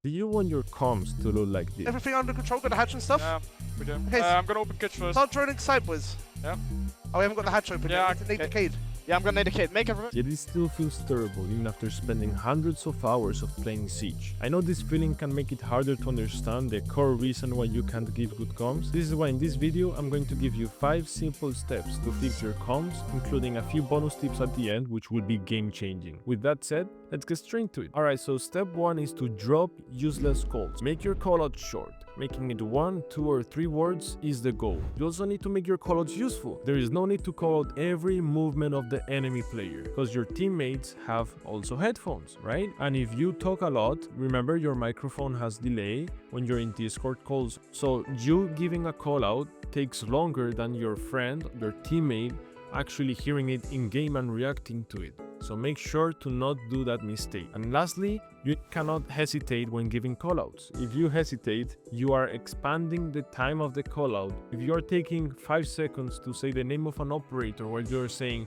Do you want your comms to look like this? Everything under control, got the hatch and stuff? Yeah, we do. Okay, I'm gonna open kitchen first. Start droning sideways. Yeah. Oh, we haven't got the hatch open Yeah, yet. We need to okay. decade. Yeah, I'm gonna need a kid. Make everyone. Yet it still feels terrible even after spending hundreds of hours of playing Siege. I know this feeling can make it harder to understand the core reason why you can't give good comms. This is why in this video I'm going to give you 5 simple steps to fix your comms, including a few bonus tips at the end which will be game changing. With that said, let's get straight to it. Alright, so step 1 is to drop useless calls. Make your callout short. Making it 1, 2 or 3 words is the goal. You also need to make your callouts useful. There is no need to call out every movement of the enemy player, because your teammates have also headphones, right? And if you talk a lot, remember your microphone has delay when you're in Discord calls, so you giving a callout takes longer than your friend, your teammate, actually hearing it in game and reacting to it. So make sure to not do that mistake. And lastly, you cannot hesitate when giving callouts. If you hesitate, you are expanding the time of the callout. If you are taking 5 seconds to say the name of an operator while you're saying,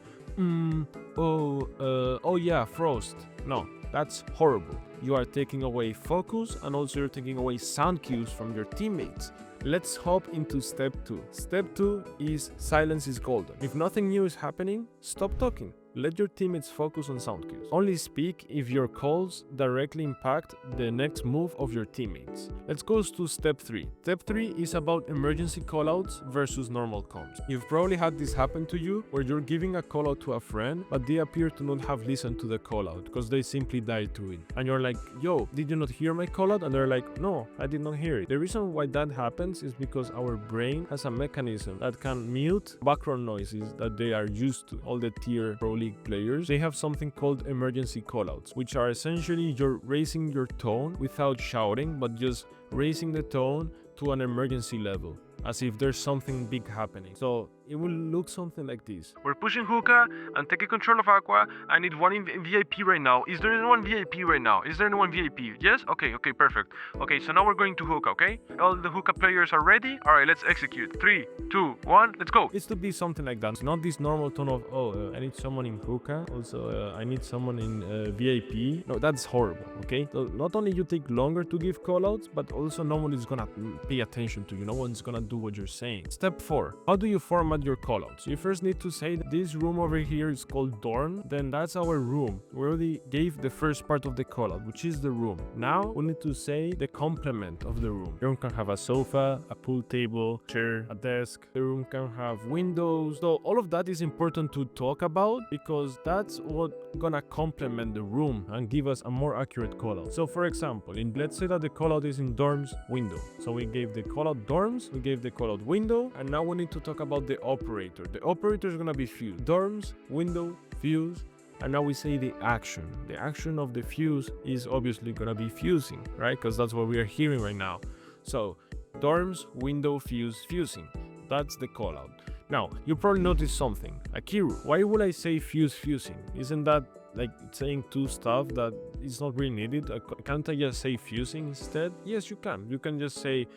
oh yeah, Frost. No, that's horrible. You are taking away focus and also you're taking away sound cues from your teammates. Let's hop into step 2. Step 2 is silence is golden. If nothing new is happening, stop talking. Let your teammates focus on sound cues. Only speak if your calls directly impact the next move of your teammates. Let's go to step 3. Step 3 is about emergency callouts versus normal comms. You've probably had this happen to you where you're giving a callout to a friend, but they appear to not have listened to the callout because they simply died to it. And you're like, yo, did you not hear my callout? And they're like, no, I did not hear it. The reason why that happens is because our brain has a mechanism that can mute background noises that they are used to. All the tier pro league players, they have something called emergency callouts, which are essentially you're raising your tone without shouting, but just raising the tone to an emergency level, as if there's something big happening. So it will look something like this. We're pushing hookah and taking control of Aqua. I need one in VIP right now. Is there anyone VIP right now? Is there anyone VIP? Yes? Okay, perfect. Okay, so now we're going to hookah, okay? All the hookah players are ready? Alright, let's execute. 3, 2, 1, let's go. It's to be something like that. It's not this normal tone of, I need someone in hookah. Also, I need someone in VIP. No, that's horrible, okay? So not only you take longer to give callouts, but also no one is gonna pay attention to you. No one's gonna do what you're saying. Step 4. How do you format your callouts? You first need to say that this room over here is called dorm, then that's our room. We already gave the first part of the callout, which is the room. Now we need to say the complement of the room. The room can have a sofa, a pool table, chair, a desk. The room can have windows. So all of that is important to talk about because that's what gonna complement the room and give us a more accurate callout. So for example, let's say that the callout is in dorms window. So we gave the callout dorms, we gave the callout window, and now we need to talk about the operator. The operator is gonna be fuse. Dorms, window, fuse, and now we say the action. The action of the fuse is obviously gonna be fusing, right? Because that's what we are hearing right now. So dorms, window, fuse, fusing. That's the callout. Now, you probably noticed something. Akiru, why would I say fuse, fusing? Isn't that like saying two stuff that is not really needed? Can't I just say fusing instead? Yes, you can. You can just say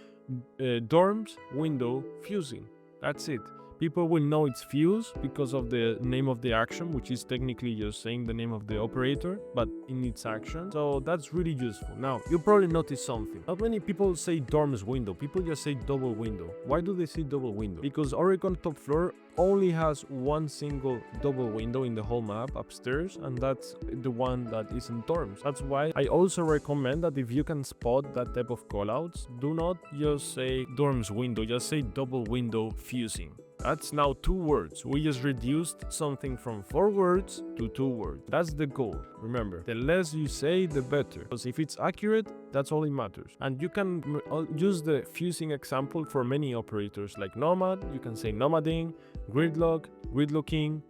dorms, window, fusing. That's it. People will know it's fuse because of the name of the action, which is technically just saying the name of the operator, but in its action. So that's really useful. Now, you probably notice something. Not many people say dorms window. People just say double window. Why do they say double window? Because Oregon top floor only has one single double window in the whole map upstairs, and that's the one that is in dorms. That's why I also recommend that if you can spot that type of callouts, do not just say dorms window, just say double window fusing. That's now 2 words. We just reduced something from 4 words to 2 words. That's the goal. Remember, the less you say, the better. Because if it's accurate, that's all it matters. And you can use the fusing example for many operators like Nomad. You can say nomading, gridlock, gridlocking,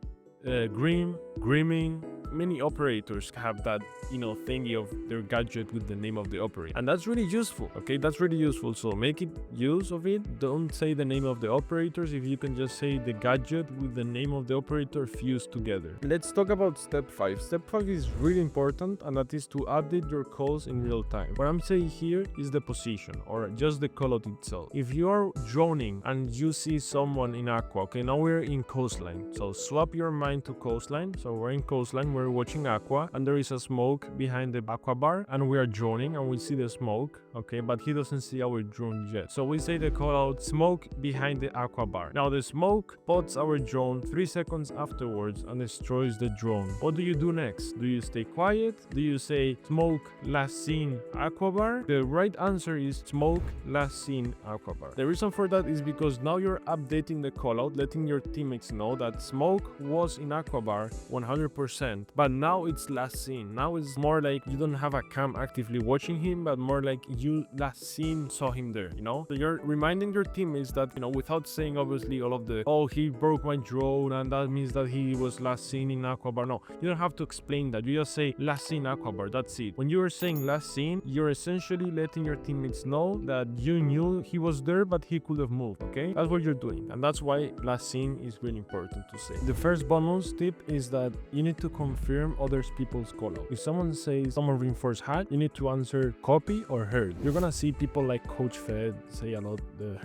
grim, grimming. Many operators have that, thingy of their gadget with the name of the operator. And that's really useful, okay? That's really useful. So make it use of it. Don't say the name of the operators. If you can just say the gadget with the name of the operator fused together. Let's talk about step 5. Step 5 is really important, and that is to update your calls in real time. What I'm saying here is the position or just the callout itself. If you are droning and you see someone in Aqua, okay, now we're in coastline. So swap your mind to coastline. So we're in coastline. we're watching Aqua, and there is a smoke behind the Aqua bar, and we are droning, and we see the smoke, okay, but he doesn't see our drone yet. So we say the call out smoke behind the Aqua bar. Now the smoke spots our drone 3 seconds afterwards and destroys the drone. What do you do next? Do you stay quiet? Do you say smoke last seen Aqua bar? The right answer is smoke last seen Aqua bar. The reason for that is because now you're updating the call out, letting your teammates know that smoke was in Aqua bar 100%, but now it's last seen. Now it's more like you don't have a cam actively watching him, but more like you last seen saw him there, you know? So you're reminding your teammates that, you know, without saying obviously all of the, oh, he broke my drone and that means that he was last seen in Aqua bar. No, you don't have to explain that. You just say last seen Aqua bar, that's it. When you are saying last seen, you're essentially letting your teammates know that you knew he was there, but he could have moved, okay? That's what you're doing, and that's why last seen is really important to say. The first bonus tip is that you need to confirm other people's call out. If someone says someone reinforced hatch, you need to answer copy or heard. You're gonna see people like Coach Fed say a lot the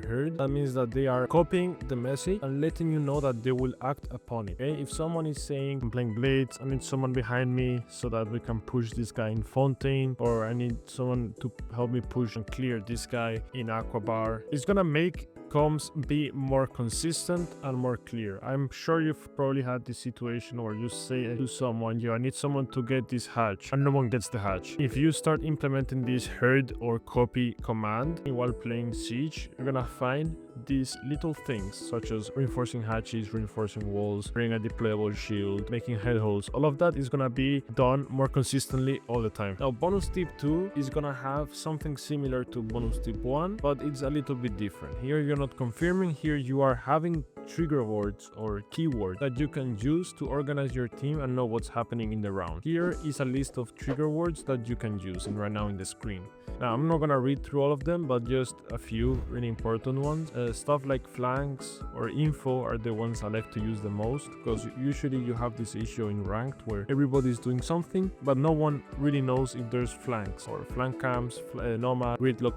heard. That means that they are copying the message and letting you know that they will act upon it, okay? If someone is saying I'm playing blades, I need someone behind me so that we can push this guy in Fontaine, or I need someone to help me push and clear this guy in Aqua bar, it's gonna make comms be more consistent and more clear. I'm sure you've probably had this situation where you say to someone, I need someone to get this hatch, and no one gets the hatch. If you start implementing this heard or copy command while playing Siege, you're gonna find these little things such as reinforcing hatches, reinforcing walls, bringing a deployable shield, making head holes. All of that is gonna be done more consistently all the time. Now bonus tip 2 is gonna have something similar to bonus tip 1, but it's a little bit different. Here you're not confirming, here you are having trigger words or keywords that you can use to organize your team and know what's happening in the round. Here is a list of trigger words that you can use right now in the screen. Now I'm not gonna read through all of them, but just a few really important ones. Stuff like flanks or info are the ones I like to use the most, because usually you have this issue in ranked where everybody's doing something but no one really knows if there's flanks or flank camps, nomad, gridlock,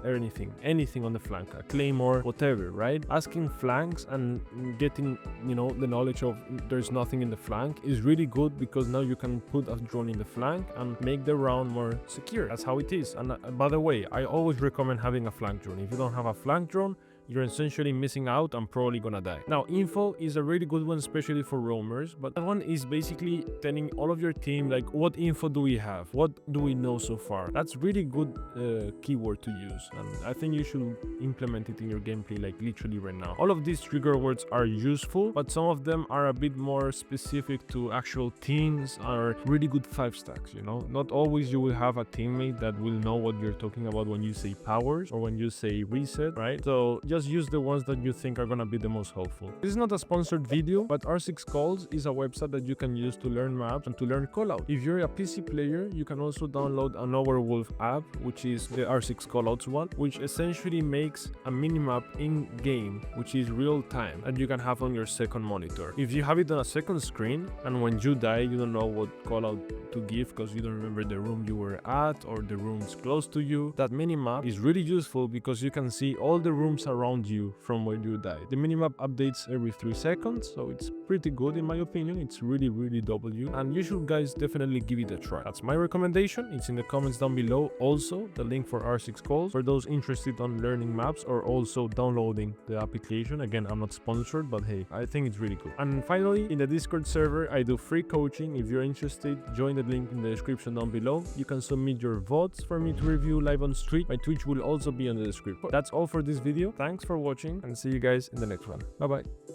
anything on the flank, a claymore, whatever, right? Asking flanks and getting, you know, the knowledge of there's nothing in the flank is really good, because now you can put a drone in the flank and make the round more secure. That's how it is. And by the way, I always recommend having a flank drone. If you don't have a flank drone, you're essentially missing out and probably gonna die. Now, info is a really good one, especially for roamers, but that one is basically telling all of your team, like, what info do we have? What do we know so far? That's really good keyword to use, and I think you should implement it in your gameplay, like literally right now. All of these trigger words are useful, but some of them are a bit more specific to actual teams, are really good 5 stacks, you know? Not always you will have a teammate that will know what you're talking about when you say powers or when you say reset, right? So just use the ones that you think are gonna be the most helpful. This is not a sponsored video, but R6 Calls is a website that you can use to learn maps and to learn callout. If you're a PC player, you can also download an Overwolf app, which is the R6 Callouts one, which essentially makes a minimap in-game, which is real time, and you can have on your second monitor. If you have it on a second screen, and when you die, you don't know what callout to give because you don't remember the room you were at or the rooms close to you, that minimap is really useful because you can see all the rooms around you from where you died. The minimap updates every 3 seconds, so it's pretty good in my opinion. It's really W, and you should guys definitely give it a try. That's my recommendation. It's in the comments down below. Also, the link for R6 Calls for those interested on learning maps or also downloading the application. Again, I'm not sponsored, but hey, I think it's really cool. And finally, in the Discord server, I do free coaching. If you're interested, join the link in the description down below. You can submit your votes for me to review live on stream. My Twitch will also be in the description. That's all for this video. Thanks for watching, and see you guys in the next one. Bye bye.